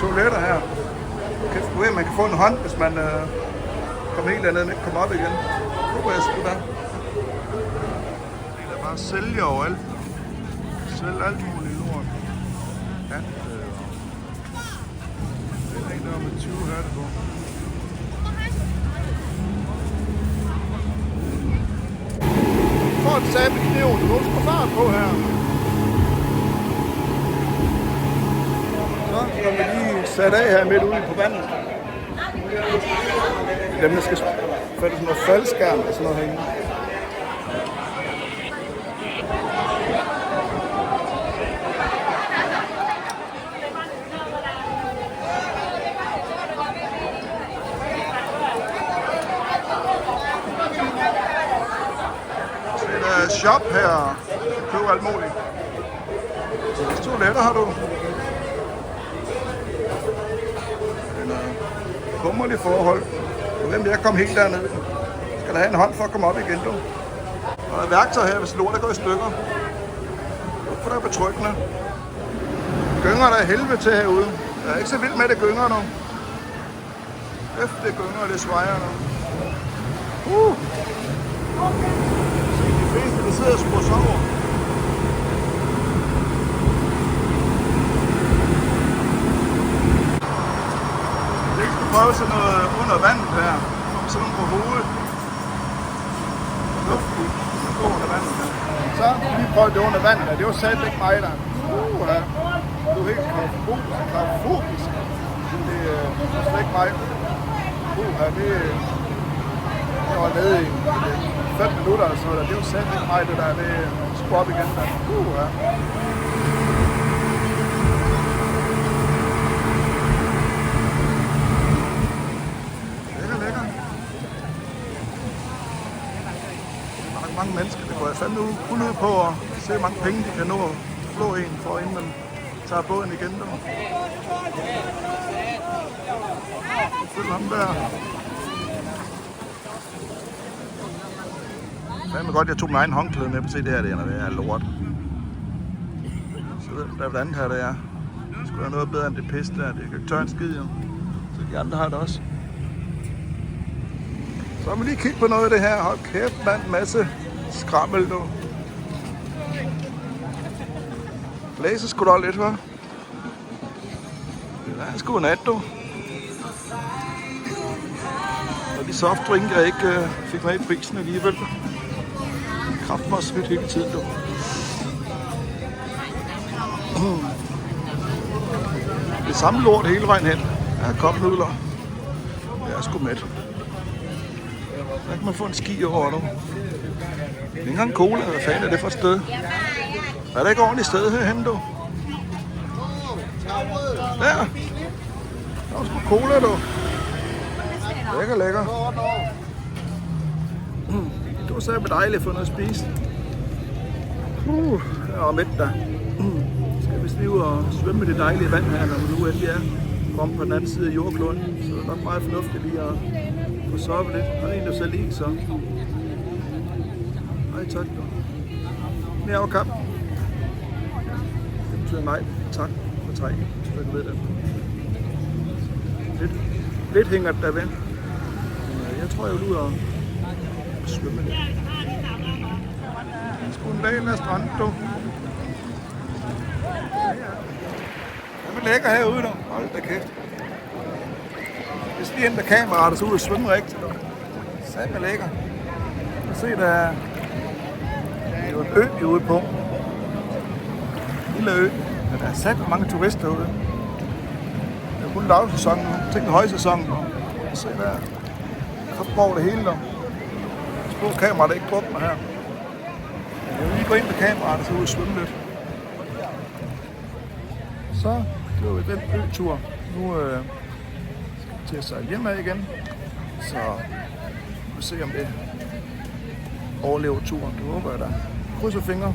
toiletter her. Man kan få en hånd, hvis man kommer helt dernede og ikke kommer op igen. Det håber jeg sgu da. Det er bare sælger overalt. Sælger alt muligt lort. Ja. Det er en der med 20 hatte på. Få en sat med kniven, du skal få fart på her. Så skal vi lige sætte af her midt ude på vandet. Dem der skal fatte sådan noget faldskærm og sådan noget herinde. Så er der shop her. Du kan købe alt muligt. Så toiletter har du. Kummerlige forhold. Hvem jeg kom helt derned. Skal der have en hånd for at komme op igen, du. Og der er værktøj her, hvis lortet går i stykker. For der er betryggende. Gynger der er helvede til herude. Jeg er ikke så vild med det gynger nu. Efter det gynger, det svejer nu. De fleste, der sidder og skruer sover. Prøve sådan noget under vandet her. Sådan på hovedet. Luften. Gå under vandet her. Så vi prøvede det under vandet her. Det var sat ikke mig der. Ja. Du er helt klaustrofobisk. Det er slet ikke mig. Det var nede i 5 minutter eller sådan noget. Det var sat ikke mig det der. Det skulle op igen der. Ja. Mange mennesker, det går jeg fandme kun ud på at se, hvor mange penge de kan nå at flå en for, inden man tager båden igen. Der. Følg ham der. Fandme godt, jeg tog min egen håndklæde med på at se det her, det er lort. Så der er det andet her, det er. Det skulle være noget bedre end det pis der, det kan tørre en skid jo. Så de andre har det også. Så må vi lige kigge på noget af det her. Hold kæft, mand. Masse skrammel, du. Blæser sgu da lidt, hva'? Det er sgu en nat, du. Og de softdrinker jeg ikke fik med i prisen alligevel. Kraft mig smidt hele tiden, du. Det er samme lort hele vejen hen. Jeg har kopnudler. Jeg er sgu mæt. Der kan man få en ski over nu. Det er ikke engang cola. Hvad fanden er det for et sted? Er der ikke ordentligt sted herhenne, du? Der! Der er sgu cola, du. Lækker, lækker. Det var så dejligt at få noget at spise. Jeg er midt der. Skal vi lige ud og svømme det dejlige vand her, når vi nu endelig er kommet på den anden side af jordkloden. Så det er nok meget fornuftigt lige at få soppet lidt. Der er en, der selv ikke, så... Nej, tak. Mere over kamp. Det betyder nej. Tak for træk. Så jeg ved det. Lidt hænger det der ved. Jeg tror, jeg vil ud og svømme lidt. Sgu en dag af stranden, du. Det er lækker herude, du. Hold da kæft. Hvis lige ændrer kameraet, så ud og svømme rigtigt. Satme lækker. Jeg se, der er jo en ø, vi er ude på. En lille ø. Men der er sat mange turister herude. Det er kun lavsæson nu. Tænk en højsæson nu. Se der. Kraftborg det hele nu. Spå kameraet, der ikke brugt mig her. Jeg vil lige gå ind med kameraet og så ud og svømme lidt. Så det var den ø-tur. Nu skal vi til at sejle hjem af igen. Så vi må se om det overlever turen. Det håber jeg da. Krydser fingre.